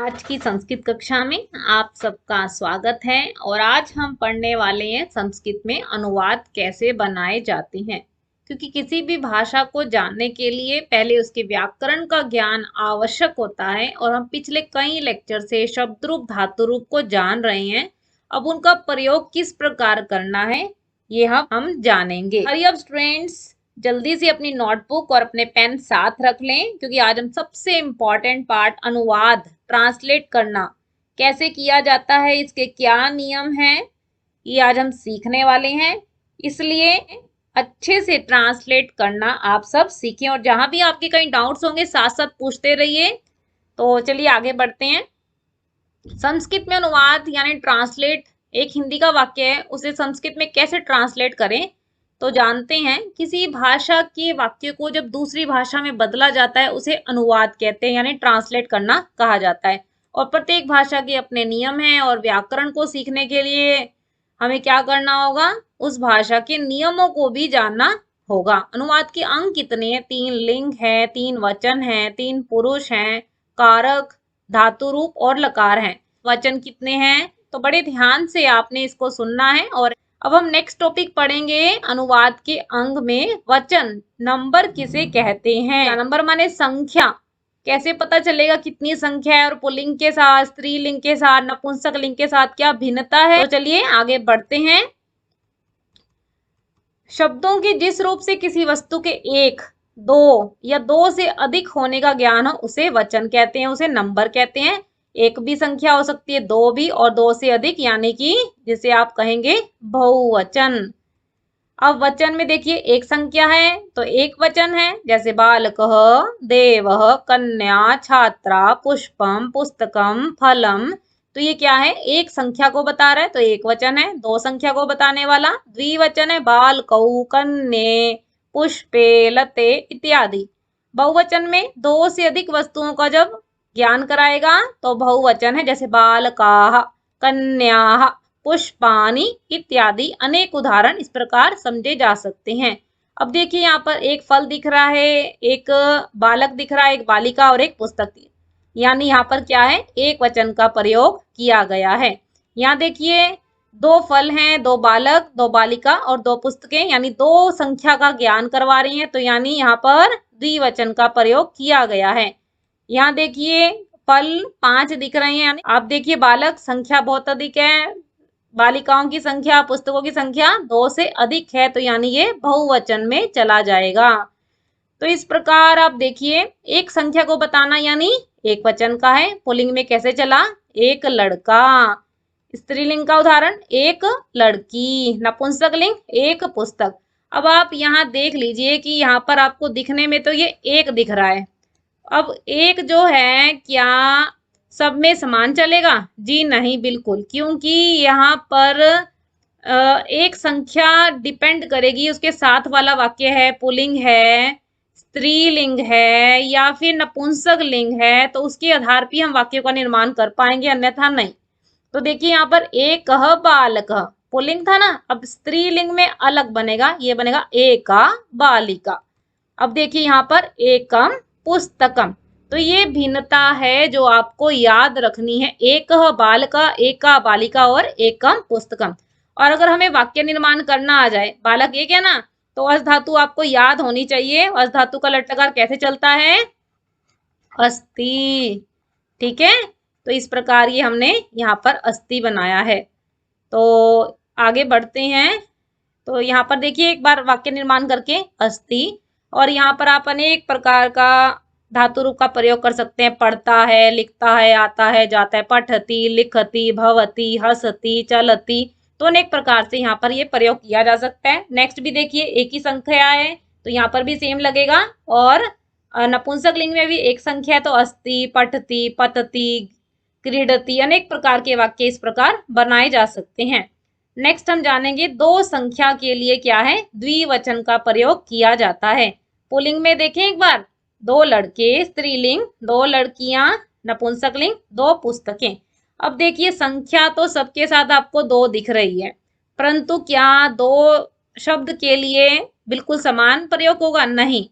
आज की संस्कृत कक्षा में आप सबका स्वागत है। और आज हम पढ़ने वाले हैं संस्कृत में अनुवाद कैसे बनाए जाते हैं। क्योंकि किसी भी भाषा को जानने के लिए पहले उसके व्याकरण का ज्ञान आवश्यक होता है, और हम पिछले कई लेक्चर से शब्द रूप धातु रूप को जान रहे हैं। अब उनका प्रयोग किस प्रकार करना है ये हम जानेंगे। हरी अब स्टूडेंट्स, जल्दी से अपनी नोटबुक और अपने पेन साथ रख लें, क्योंकि आज हम सबसे इम्पॉर्टेंट पार्ट अनुवाद ट्रांसलेट करना कैसे किया जाता है, इसके क्या नियम हैं, ये आज हम सीखने वाले हैं। इसलिए अच्छे से ट्रांसलेट करना आप सब सीखें, और जहां भी आपके कहीं डाउट्स होंगे साथ साथ पूछते रहिए। तो चलिए आगे बढ़ते हैं। संस्कृत में अनुवाद यानी ट्रांसलेट एक हिंदी का वाक्य है, उसे संस्कृत में कैसे ट्रांसलेट करें तो जानते हैं। किसी भाषा के वाक्य को जब दूसरी भाषा में बदला जाता है उसे अनुवाद कहते हैं, यानी ट्रांसलेट करना कहा जाता है। और प्रत्येक भाषा के अपने नियम हैं, और व्याकरण को सीखने के लिए हमें क्या करना होगा, उस भाषा के नियमों को भी जानना होगा। अनुवाद के अंग कितने हैं? 3 लिंग है, 3 वचन है, 3 पुरुष हैं, कारक, धातु रूप और लकार हैं। वचन कितने हैं तो बड़े ध्यान से आपने इसको सुनना है। और अब हम नेक्स्ट टॉपिक पढ़ेंगे। अनुवाद के अंग में वचन नंबर किसे कहते हैं? नंबर माने संख्या। कैसे पता चलेगा कितनी संख्या है, और पुल्लिंग के साथ, स्त्रीलिंग के साथ, नपुंसक लिंग के साथ क्या भिन्नता है। तो चलिए आगे बढ़ते हैं। शब्दों के जिस रूप से किसी वस्तु के एक, दो या दो से अधिक होने का ज्ञान हो उसे वचन कहते हैं, उसे नंबर कहते हैं। एक भी संख्या हो सकती है, दो भी, और दो से अधिक यानी कि जिसे आप कहेंगे बहुवचन। अब वचन में देखिए एक संख्या है तो एक वचन है, जैसे बालकः, देवः, कन्या, छात्रा, पुष्पम, पुस्तकम, फलम। तो ये क्या है, एक संख्या को बता रहा है तो एक वचन है। दो संख्या को बताने वाला द्विवचन है, बालकौ, कन्ये, पुष्पे, लते इत्यादि। बहुवचन में दो से अधिक वस्तुओं का जब ज्ञान कराएगा तो बहुवचन है, जैसे बालकाः, कन्याः, पुष्पानि इत्यादि। अनेक उदाहरण इस प्रकार समझे जा सकते हैं। अब देखिए यहाँ पर एक फल दिख रहा है, एक बालक दिख रहा है, एक बालिका और एक पुस्तक, यानी यहाँ पर क्या है, एक वचन का प्रयोग किया गया है। यहाँ देखिए दो फल हैं, दो बालक, दो बालिका और दो पुस्तकें, यानी दो संख्या का ज्ञान करवा रही हैं, तो यानी यहाँ पर द्विवचन का प्रयोग किया गया है। यहाँ देखिए फल 5 दिख रहे हैं, यानी आप देखिए बालक संख्या बहुत अधिक है, बालिकाओं की संख्या, पुस्तकों की संख्या 2 से अधिक है, तो यानी ये बहुवचन में चला जाएगा। तो इस प्रकार आप देखिए एक संख्या को बताना यानी एक वचन का है। पुल्लिंग में कैसे चला, एक लड़का। स्त्रीलिंग का उदाहरण एक लड़की। नपुंसक लिंग एक पुस्तक। अब आप यहाँ देख लीजिए कि यहाँ पर आपको दिखने में तो ये एक दिख रहा है। अब एक जो है क्या सब में समान चलेगा? जी नहीं, बिल्कुल, क्योंकि यहाँ पर एक संख्या डिपेंड करेगी उसके साथ वाला वाक्य है, पुल्लिंग है, स्त्रीलिंग है या फिर नपुंसक लिंग है, तो उसके आधार पर हम वाक्य का निर्माण कर पाएंगे, अन्यथा नहीं। तो देखिए यहाँ पर एक बालक पुल्लिंग था ना, अब स्त्रीलिंग में अलग बनेगा, ये बनेगा एका बालिका। अब देखिए यहाँ पर एकम पुस्तकम। तो ये भिन्नता है जो आपको याद रखनी है, एक बालका, एका बालिका और एकम पुस्तकम। और अगर हमें वाक्य निर्माण करना आ जाए, बालक एक है ना, तो अस धातु आपको याद होनी चाहिए। अस धातु का लट्लकार कैसे चलता है, अस्ति। ठीक है, तो इस प्रकार ये हमने यहाँ पर अस्ति बनाया है। तो आगे बढ़ते हैं। तो यहाँ पर देखिए एक बार वाक्य निर्माण करके अस्ति, और यहाँ पर आप अनेक प्रकार का धातु रूप का प्रयोग कर सकते हैं। पढ़ता है, लिखता है, आता है, जाता है, पठति, लिखति, भवति, हसति, चलति। तो अनेक प्रकार से यहाँ पर ये प्रयोग किया जा सकता है। नेक्स्ट भी देखिए एक ही संख्या है तो यहाँ पर भी सेम लगेगा, और नपुंसक लिंग में भी एक संख्या है तो अस्ति, पठति, पतति, क्रीडति, अनेक प्रकार के वाक्य इस प्रकार बनाए जा सकते हैं। नेक्स्ट हम जानेंगे दो संख्या के लिए क्या है, द्विवचन का प्रयोग किया जाता है। पुल्लिंग में देखें एक बार, दो लड़के स्त्रीलिंग, दो लड़कियां नपुंसक लिंग, दो पुस्तकें। अब देखिए संख्या तो सबके साथ आपको 2 दिख रही है, परंतु क्या दो शब्द के लिए बिल्कुल समान प्रयोग होगा? नहीं।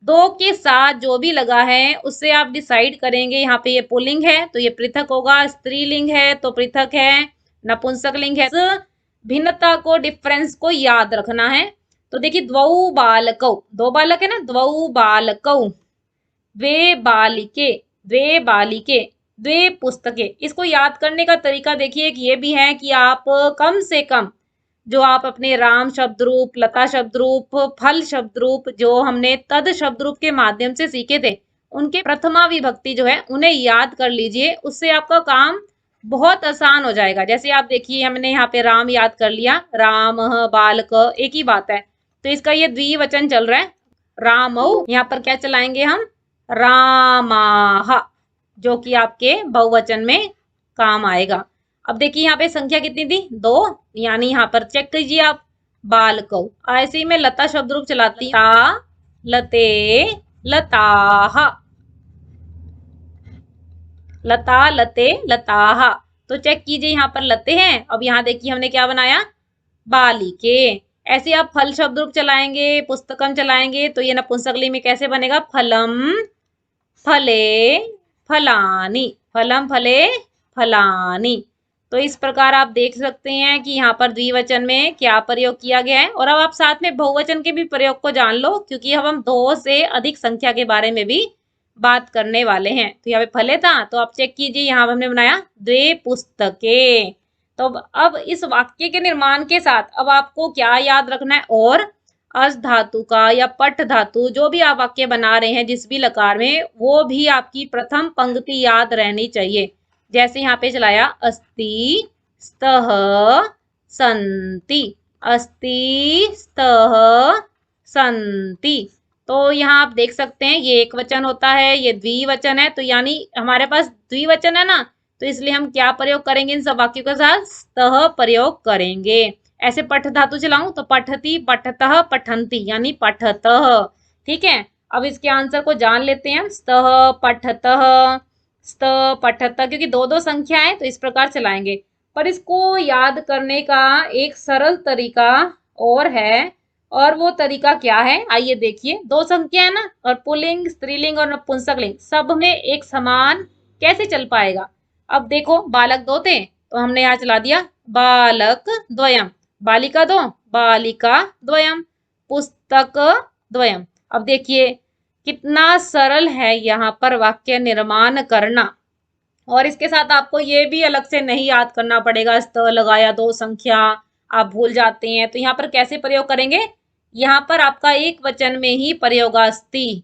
दो के साथ जो भी लगा है उससे आप डिसाइड करेंगे। यहाँ पे ये पुल्लिंग है तो ये पृथक होगा, स्त्रीलिंग है तो पृथक है, नपुंसकलिंग है। इस भिन्नता को, डिफरेंस को याद रखना है। तो देखिए, द्वौ बालकौ, दो बालक है ना, द्वौ बालकौ, द्वे बालिके, द्वे बालिके, द्वे पुस्तके। इसको याद करने का तरीका देखिए कि ये भी है कि आप कम से कम जो आप अपने राम शब्द रूप, लता शब्द रूप, फल शब्द रूप जो हमने तद शब्द रूप के माध्यम से सीखे थे, उनके प्रथमा विभक्ति जो है उन्हें याद कर लीजिए। उससे आपका काम बहुत आसान हो जाएगा। जैसे आप देखिए, हमने यहाँ पे राम याद कर लिया, राम बालक, एक ही बात है। तो इसका ये द्विवचन चल रहा है, रामौ। यहाँ पर क्या चलाएंगे हम, रामाह, जो कि आपके बहुवचन में काम आएगा। अब देखिए यहाँ पे संख्या कितनी थी, दो, यानी यहाँ पर चेक कीजिए आप, बालकौ। ऐसे ही मैं लता शब्द रूप चलाती, ता, लते, लताह, लता, लते, लताह। तो चेक कीजिए, यहाँ पर लते हैं। अब यहाँ देखिए हमने क्या बनाया, बालिके। ऐसे आप फल शब्द रूप चलाएंगे, पुस्तकम चलाएंगे, तो ये नपुंसकलिंग में कैसे बनेगा, फलम, फले, फलानी, फलम, फले, फलानी। तो इस प्रकार आप देख सकते हैं कि यहाँ पर द्विवचन में क्या प्रयोग किया गया है। और अब आप साथ में बहुवचन के भी प्रयोग को जान लो, क्योंकि अब हम दो से अधिक संख्या के बारे में भी बात करने वाले हैं। तो यहाँ पे फले था, तो आप चेक कीजिए, यहाँ हमने बनाया द्वे पुस्तके। तो अब इस वाक्य के निर्माण के साथ अब आपको क्या याद रखना है, और अस धातु का या पठ धातु जो भी आप वाक्य बना रहे हैं जिस भी लकार में, वो भी आपकी प्रथम पंक्ति याद रहनी चाहिए। जैसे यहाँ पे चलाया, अस्ति, स्तः, संति, अस्ति, स्तः, संति। तो यहाँ आप देख सकते हैं ये एक वचन होता है, ये द्विवचन है। तो यानी हमारे पास द्विवचन है ना, तो इसलिए हम क्या प्रयोग करेंगे इन सब वाक्यों के साथ, स्तः प्रयोग करेंगे। ऐसे पठ धातु चलाऊं तो पठती, पठतः, पठन्ति, यानी पठतः। ठीक है, अब इसके आंसर को जान लेते हैं हम, स्तः, पठतः, स्त, पठतः, क्योंकि दो दो संख्या है तो इस प्रकार चलाएंगे। पर इसको याद करने का एक सरल तरीका और है, और वो तरीका क्या है, आइए देखिए। दो संख्या है ना, और पुल्लिंग, स्त्रीलिंग और नपुंसकलिंग सब में एक समान कैसे चल पाएगा। अब देखो, बालक दो थे तो हमने यहाँ चला दिया बालक द्वयम, बालिका दो, बालिका द्वयम, पुस्तक द्वयम। अब देखिए कितना सरल है यहाँ पर वाक्य निर्माण करना। और इसके साथ आपको ये भी अलग से नहीं याद करना पड़ेगा, स्त लगाया दो संख्या आप भूल जाते हैं, तो यहाँ पर कैसे प्रयोग करेंगे, यहाँ पर आपका एक वचन में ही प्रयोग, अस्ति,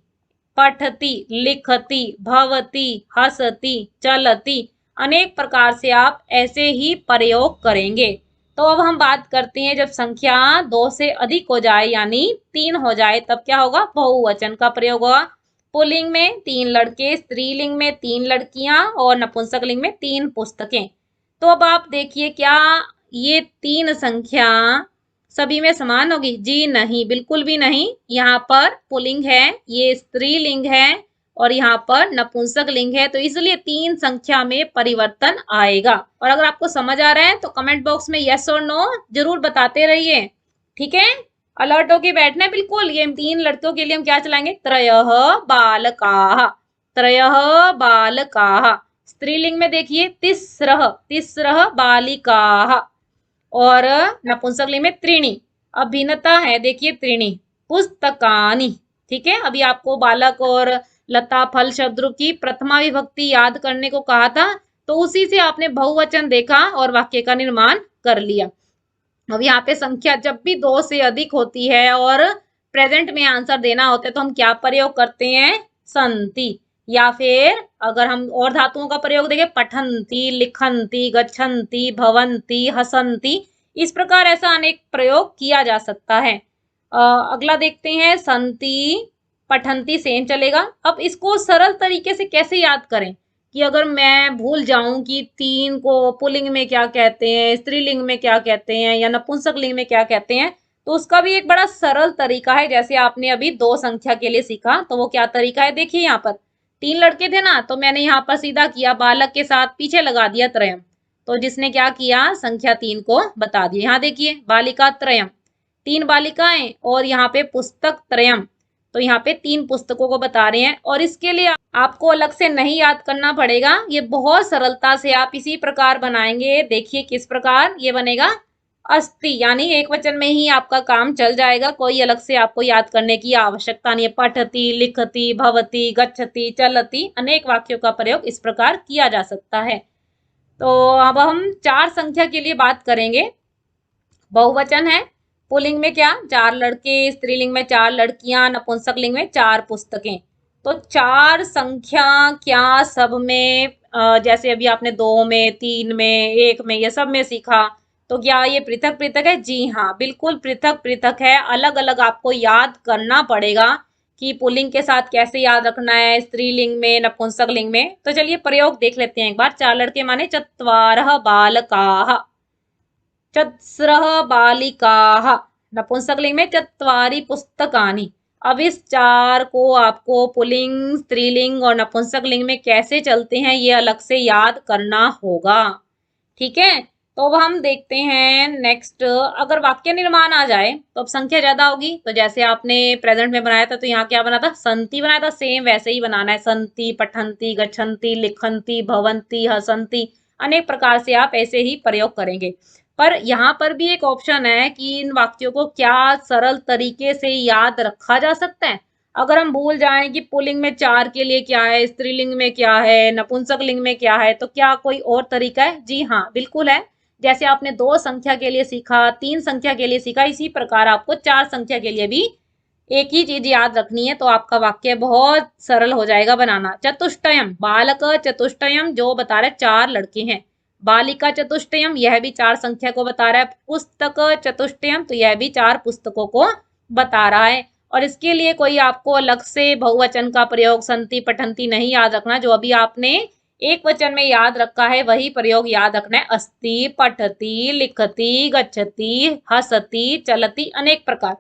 पठती, लिखती, भवती, हसती, चलती, अनेक प्रकार से आप ऐसे ही प्रयोग करेंगे। तो अब हम बात करते हैं, जब संख्या दो से अधिक हो जाए यानी तीन हो जाए, तब क्या होगा, बहुवचन का प्रयोग होगा। पुल्लिंग में तीन लड़के, स्त्रीलिंग में तीन लड़कियां, और नपुंसकलिंग में तीन पुस्तकें। तो अब आप देखिए, क्या ये तीन संख्या सभी में समान होगी, जी नहीं, बिल्कुल भी नहीं। यहाँ पर पुल्लिंग है, ये स्त्रीलिंग है, और यहाँ पर नपुंसकलिंग है, तो इसलिए तीन संख्या में परिवर्तन आएगा। और अगर आपको समझ आ रहा है तो कमेंट बॉक्स में यस और नो जरूर बताते रहिए। ठीक है, अलर्ट होके बैठना है बिल्कुल। ये तीन लड़कियों के लिए हम क्या चलाएंगे, त्रयः बालकाः, त्रयः बालकाः। स्त्रीलिंग में देखिए, तिस्रः, तिस्रः बालिकाः, और नपुंसकलिंग में त्रीणि। अब भिन्नता है देखिए, त्रीणि, पुस्तकानि। ठीक है, अभी आपको बालक और लता, फल शब्द रूप की प्रथमा विभक्ति याद करने को कहा था, तो उसी से आपने बहुवचन देखा और वाक्य का निर्माण कर लिया। अब यहाँ पे संख्या जब भी दो से अधिक होती है और प्रेजेंट में आंसर देना होता है, तो हम क्या प्रयोग करते हैं, संति। या फिर अगर हम और धातुओं का प्रयोग देखें, पठन्ति, लिखन्ति, गच्छन्ति, भवन्ति, हसन्ति, इस प्रकार ऐसा अनेक प्रयोग किया जा सकता है। अगला देखते हैं, संति, पठन्ति सेम चलेगा। अब इसको सरल तरीके से कैसे याद करें, कि अगर मैं भूल जाऊं कि तीन को पुल्लिंग में क्या कहते हैं, स्त्रीलिंग में क्या कहते हैं, या नपुंसकलिंग में क्या कहते हैं, तो उसका भी एक बड़ा सरल तरीका है। जैसे आपने अभी दो संख्या के लिए सीखा, तो वो क्या तरीका है, देखिए यहाँ पर तीन लड़के थे ना, तो मैंने यहाँ पर सीधा किया, बालक के साथ पीछे लगा दिया त्रयम, तो जिसने क्या किया, संख्या तीन को बता दिया। यहाँ देखिए, बालिका त्रयम, तीन बालिकाएं, और यहाँ पे पुस्तक त्रयम, तो यहाँ पे 3 पुस्तकों को बता रहे हैं और इसके लिए आपको अलग से नहीं याद करना पड़ेगा। ये बहुत सरलता से आप इसी प्रकार बनाएंगे। देखिए किस प्रकार ये बनेगा, अस्ति, यानी एक वचन में ही आपका काम चल जाएगा। कोई अलग से आपको याद करने की आवश्यकता नहीं है। पठति, लिखति, भवति, गच्छति, चलति, अनेक वाक्यों का प्रयोग इस प्रकार किया जा सकता है। तो अब हम 4 संख्या के लिए बात करेंगे। बहुवचन है, पुल्लिंग में क्या 4 लड़के, स्त्रीलिंग में 4 लड़कियां, नपुंसकलिंग में 4 पुस्तकें। तो 4 संख्या क्या सब में जैसे अभी आपने 2 में, 3 में, 1 में, ये सब में सीखा, तो क्या ये पृथक पृथक है? जी हाँ, बिल्कुल पृथक पृथक है। अलग अलग आपको याद करना पड़ेगा कि पुल्लिंग के साथ कैसे याद रखना है, स्त्रीलिंग में, नपुंसकलिंग में। तो चलिए प्रयोग देख लेते हैं एक बार। 4 लड़के माने चत्वारः बालकाः, चत्स्रः बालिकाः, नपुंसकलिंग में चत्वारि पुस्तकानि। अब इस 4 को आपको पुल्लिंग, स्त्रीलिंग और नपुंसकलिंग में कैसे चलते हैं ये अलग से याद करना होगा। ठीक है, तो अब हम देखते हैं नेक्स्ट। अगर वाक्य निर्माण आ जाए तो अब संख्या ज्यादा होगी। तो जैसे आपने प्रेजेंट में बनाया था तो यहाँ क्या बना था, संति बनाया था। सेम वैसे ही बनाना है, संति, पठंती, गच्छन्ति, लिखन्ति, भवन्ति, हसन्ति, अनेक प्रकार से आप ऐसे ही प्रयोग करेंगे। पर यहाँ पर भी एक ऑप्शन है कि इन वाक्यों को क्या सरल तरीके से याद रखा जा सकता है। अगर हम भूल जाएं कि पुल्लिंग में 4 के लिए क्या है, स्त्रीलिंग में क्या है, नपुंसकलिंग में क्या है, तो क्या कोई और तरीका है? जी हाँ, बिल्कुल है। जैसे आपने 2 संख्या के लिए सीखा, 3 संख्या के लिए सीखा, इसी प्रकार आपको 4 संख्या के लिए भी एक ही चीज याद रखनी है। तो आपका वाक्य बहुत सरल हो जाएगा बनाना। चतुष्टयम, बालक चतुष्टयम जो बता रहा है 4 लड़के हैं। बालिका चतुष्टयम, यह भी 4 संख्या को बता रहा है। पुस्तक चतुष्टयम, तो यह भी 4 पुस्तकों को बता रहा है। और इसके लिए कोई आपको अलग से बहुवचन का प्रयोग संति, पठंती नहीं याद रखना। जो अभी आपने एक वचन में याद रखा है वही प्रयोग याद रखना है। अस्ति, पठति, लिखति, गच्छति, हसति, चलति, अनेक प्रकार।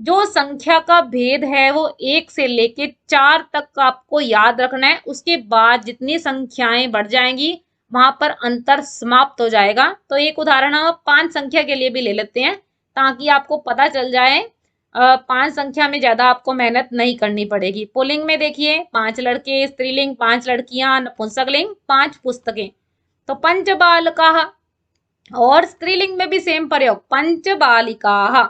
जो संख्या का भेद है वो 1 से लेके 4 तक आपको याद रखना है। उसके बाद जितनी संख्याएं बढ़ जाएंगी वहां पर अंतर समाप्त हो जाएगा। तो एक उदाहरण हम 5 संख्या के लिए भी ले लेते हैं ताकि आपको पता चल जाए। 5 संख्या में ज्यादा आपको मेहनत नहीं करनी पड़ेगी। पुल्लिंग में देखिए 5 लड़के, स्त्रीलिंग 5 लड़कियां, नपुंसकलिंग 5 पुस्तकें। तो पंच बालकाः, और स्त्रीलिंग में भी सेम प्रयोग, पंच बालिकाः,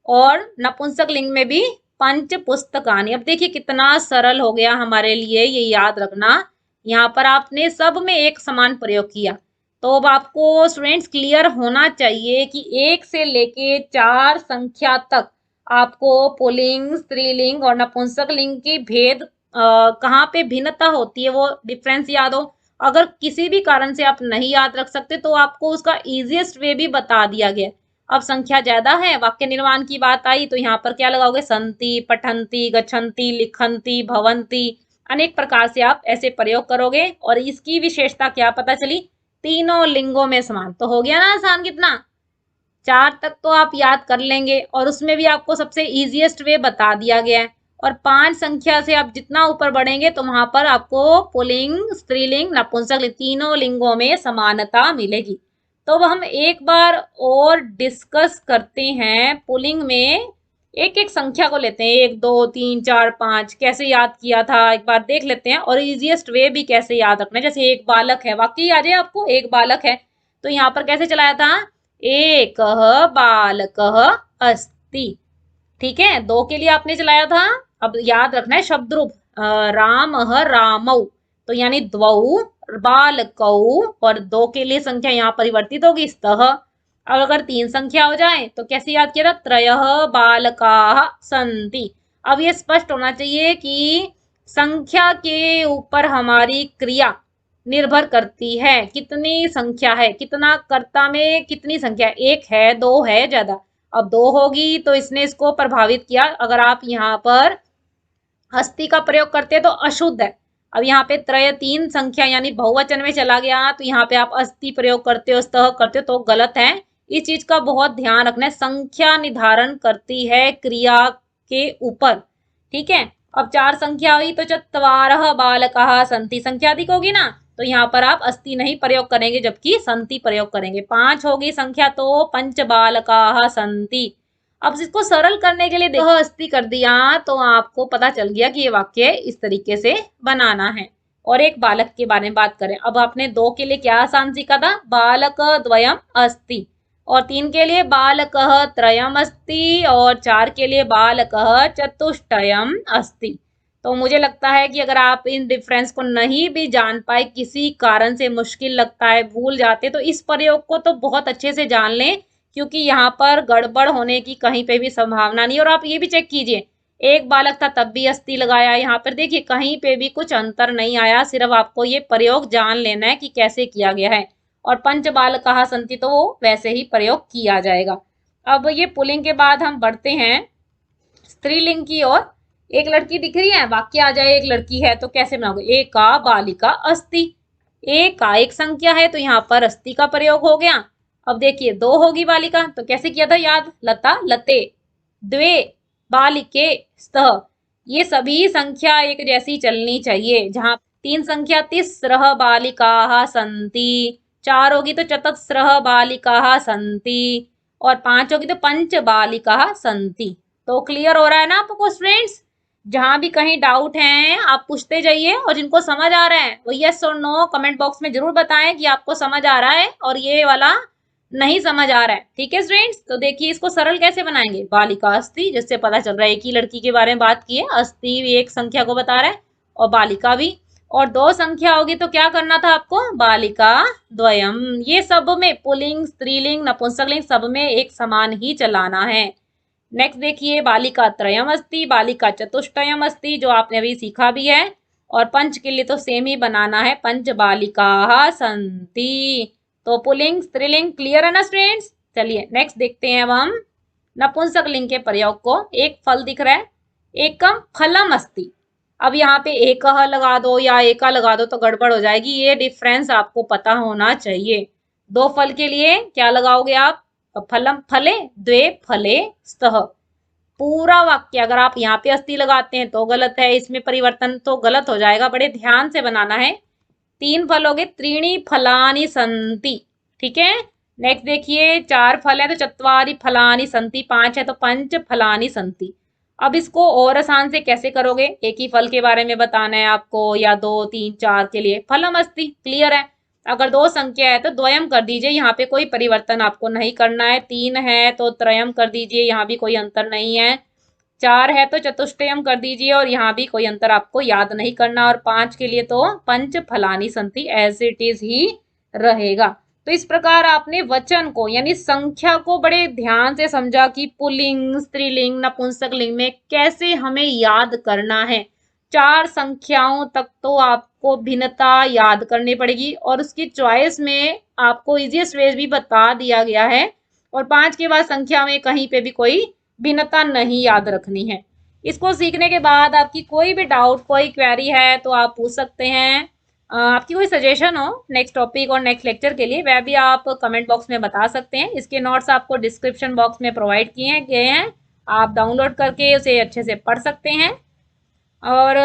और नपुंसकलिंग में भी पंच पुस्तकानि। अब देखिए कितना सरल हो गया हमारे लिए ये याद रखना। यहाँ पर आपने सब में एक समान प्रयोग किया। तो अब आपको स्टूडेंट्स क्लियर होना चाहिए कि 1 से लेके 4 संख्या तक आपको पुल्लिंग, स्त्रीलिंग और नपुंसकलिंग की भेद कहाँ पे भिन्नता होती है वो डिफरेंस याद हो। अगर किसी भी कारण से आप नहीं याद रख सकते तो आपको उसका इजीएस्ट वे भी बता दिया गया। अब संख्या ज्यादा है, वाक्य निर्माण की बात आई तो यहाँ पर क्या लगाओगे, संति, पठंती, गच्छन्ति, लिखन्ति, भवन्ति, अनेक प्रकार से आप ऐसे प्रयोग करोगे। और इसकी विशेषता क्या पता चली, तीनों लिंगों में समान। तो हो गया ना आसान कितना। 4 तक तो आप याद कर लेंगे और उसमें भी आपको सबसे इजीएस्ट वे बता दिया गया है। और 5 संख्या से आप जितना ऊपर बढ़ेंगे तो वहां पर आपको पुल्लिंग, स्त्रीलिंग, नपुंसकलिंग तीनों लिंगों में समानता मिलेगी। तो अब हम एक बार और डिस्कस करते हैं। पुल्लिंग में एक एक संख्या को लेते हैं, 1 2 3 4 5 कैसे याद किया था एक बार देख लेते हैं। और इजीएस्ट वे भी कैसे याद रखना है। जैसे एक बालक है, वाकई आ जाए आपको, एक बालक है तो यहाँ पर कैसे चलाया था, एकः बालकः अस्ति। ठीक है, 2 के लिए आपने चलाया था। अब याद रखना है शब्द रूप, रामः रामौ, तो यानी द्वौ बालकौ, और 2 के लिए संख्या यहाँ परिवर्तित होगी, स्तः। अब अगर 3 संख्या हो जाए तो कैसे याद किया था, त्रयः बालकाः सन्ति। अब ये स्पष्ट होना चाहिए कि संख्या के ऊपर हमारी क्रिया निर्भर करती है। कितनी संख्या है, कितना कर्ता में कितनी संख्या, 1 है, 2 है, ज्यादा। अब 2 होगी तो इसने इसको प्रभावित किया। अगर आप यहाँ पर अस्ति का प्रयोग करते हैं तो अशुद्ध है। अब यहाँ पे त्रय 3 संख्या यानी बहुवचन में चला गया तो यहाँ पे आप अस्ति प्रयोग करते हो, स्तः करते हो तो गलत है। इस चीज का बहुत ध्यान रखना है। संख्या निर्धारण करती है क्रिया के ऊपर। ठीक है, अब 4 संख्या हुई तो चत्वारः बालकाः सन्ति, संख्या अधिक होगी ना तो यहाँ पर आप अस्ति नहीं प्रयोग करेंगे जबकि संति प्रयोग करेंगे। 5 होगी संख्या तो पंच बालकाः सन्ति। अब इसको सरल करने के लिए देखो अस्ति कर दिया तो आपको पता चल गया कि ये वाक्य इस तरीके से बनाना है। और एक बालक के बारे में बात करें, अब आपने 2 के लिए क्या आसान सीखा था, बालक द्वयम अस्ति, और 3 के लिए बालकः त्रयम अस्ति, और 4 के लिए बालकः चतुष्टयम अस्ति। तो मुझे लगता है कि अगर आप इन डिफरेंस को नहीं भी जान पाए, किसी कारण से मुश्किल लगता है, भूल जाते, तो इस प्रयोग को तो बहुत अच्छे से जान लें, क्योंकि यहाँ पर गड़बड़ होने की कहीं पे भी संभावना नहीं। और आप ये भी चेक कीजिए, एक बालक था तब भी अस्ति लगाया, यहाँ पर देखिए कहीं पे भी कुछ अंतर नहीं आया, सिर्फ आपको ये प्रयोग जान लेना है कि कैसे किया गया है। और पंच बालकाः सन्ति तो वो वैसे ही प्रयोग किया जाएगा। अब ये पुल्लिंग के बाद हम बढ़ते हैं स्त्रीलिंग की ओर। एक लड़की दिख रही है, वाक्य आ जाए एक लड़की है, तो कैसे बनाओगे, एका बालिका अस्ति, एक का एक संख्या है तो यहाँ पर अस्ति का प्रयोग हो गया। अब देखिए 2 होगी बालिका, तो कैसे किया था याद, लता लते, द्वे बालिके स्तः, ये सभी संख्या एक जैसी चलनी चाहिए। जहां 3 संख्या तिस्रः बालिकाः सन्ति, 4 होगी तो चतस्रः बालिकाः सन्ति, और 5 होगी तो पंच बालिकाः सन्ति। तो क्लियर हो रहा है ना आपको फ्रेंड्स। जहां भी कहीं डाउट है आप पूछते जाइए, और जिनको समझ आ रहा है वो यस और नो कमेंट बॉक्स में जरूर बताएं कि आपको समझ आ रहा है और ये वाला नहीं समझ आ रहा है। ठीक है फ्रेंड्स, तो देखिए इसको सरल कैसे बनाएंगे, बालिका अस्ति, जिससे पता चल रहा है एक ही लड़की के बारे में बात की है, अस्ति भी एक संख्या को बता रहा है और बालिका भी, और 2 संख्या होगी तो क्या करना था आपको, बालिका द्वयम। ये सब में पुल्लिंग स्त्रीलिंग नपुंसकलिंग सब में एक समान ही चलाना है। नेक्स्ट देखिए, बालिका त्रयम अस्ति, बालिका चतुष्टयम अस्ति, जो आपने अभी सीखा भी है, और पंच के लिए तो सेम ही बनाना है, पंच बालिकाः सन्ति। तो पुल्लिंग स्त्रीलिंग क्लियर है ना फ्रेंड्स। चलिए नेक्स्ट देखते हैं अब हम नपुंसक लिंग के प्रयोग को। एक फल दिख रहा है, एकम फलम अस्ति, अब यहाँ पे एकः लगा दो या एका लगा दो तो गड़बड़ हो जाएगी, ये डिफरेंस आपको पता होना चाहिए। 2 फल के लिए क्या लगाओगे आप, फलम फले द्वे फले स्तः। पूरा वाक्य अगर आप यहाँ पे अस्ति लगाते हैं तो गलत है, इसमें परिवर्तन तो गलत हो जाएगा, बड़े ध्यान से बनाना है। 3 फल हो गए, त्रीणी फलानि सन्ति, ठीक है। नेक्स्ट देखिए 4 फल है तो चत्वारि फलानि सन्ति, 5 है तो पंच फलानि सन्ति। अब इसको और आसान से कैसे करोगे, एक ही फल के बारे में बताना है आपको, या 2 3 4 के लिए फलम अस्ति, क्लियर है। अगर 2 संख्या है तो द्वयम कर दीजिए, यहाँ पे कोई परिवर्तन आपको नहीं करना है। 3 है तो त्रयम कर दीजिए, यहाँ भी कोई अंतर नहीं है। 4 है तो चतुष्टयम कर दीजिए, और यहाँ भी कोई अंतर आपको याद नहीं करना। और 5 के लिए तो पंच फलानि सन्ति एज इट इज ही रहेगा। तो इस प्रकार आपने वचन को यानी संख्या को बड़े ध्यान से समझा कि पुल्लिंग स्त्रीलिंग नपुंसक लिंग में कैसे हमें याद करना है। 4 संख्याओं तक तो आपको भिन्नता याद करनी पड़ेगी, और उसकी चॉइस में आपको इजीएस्ट वे भी बता दिया गया है, और 5 के बाद संख्या में कहीं पे भी कोई भिन्नता नहीं याद रखनी है। इसको सीखने के बाद आपकी कोई भी डाउट कोई क्वेरी है तो आप पूछ सकते हैं। आपकी कोई सजेशन हो नेक्स्ट टॉपिक और नेक्स्ट लेक्चर के लिए, वह भी आप कमेंट बॉक्स में बता सकते हैं। इसके नोट्स आपको डिस्क्रिप्शन बॉक्स में प्रोवाइड किए गए हैं, आप डाउनलोड करके उसे अच्छे से पढ़ सकते हैं। और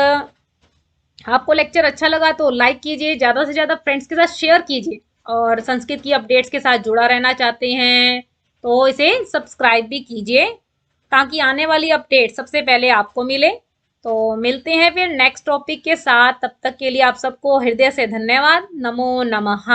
आपको लेक्चर अच्छा लगा तो लाइक कीजिए, ज़्यादा से ज़्यादा फ्रेंड्स के साथ शेयर कीजिए, और संस्कृत की अपडेट्स के साथ जुड़ा रहना चाहते हैं तो इसे सब्सक्राइब भी कीजिए, ताकि आने वाली अपडेट सबसे पहले आपको मिले। तो मिलते हैं फिर नेक्स्ट टॉपिक के साथ, तब तक के लिए आप सबको हृदय से धन्यवाद। नमो नमः।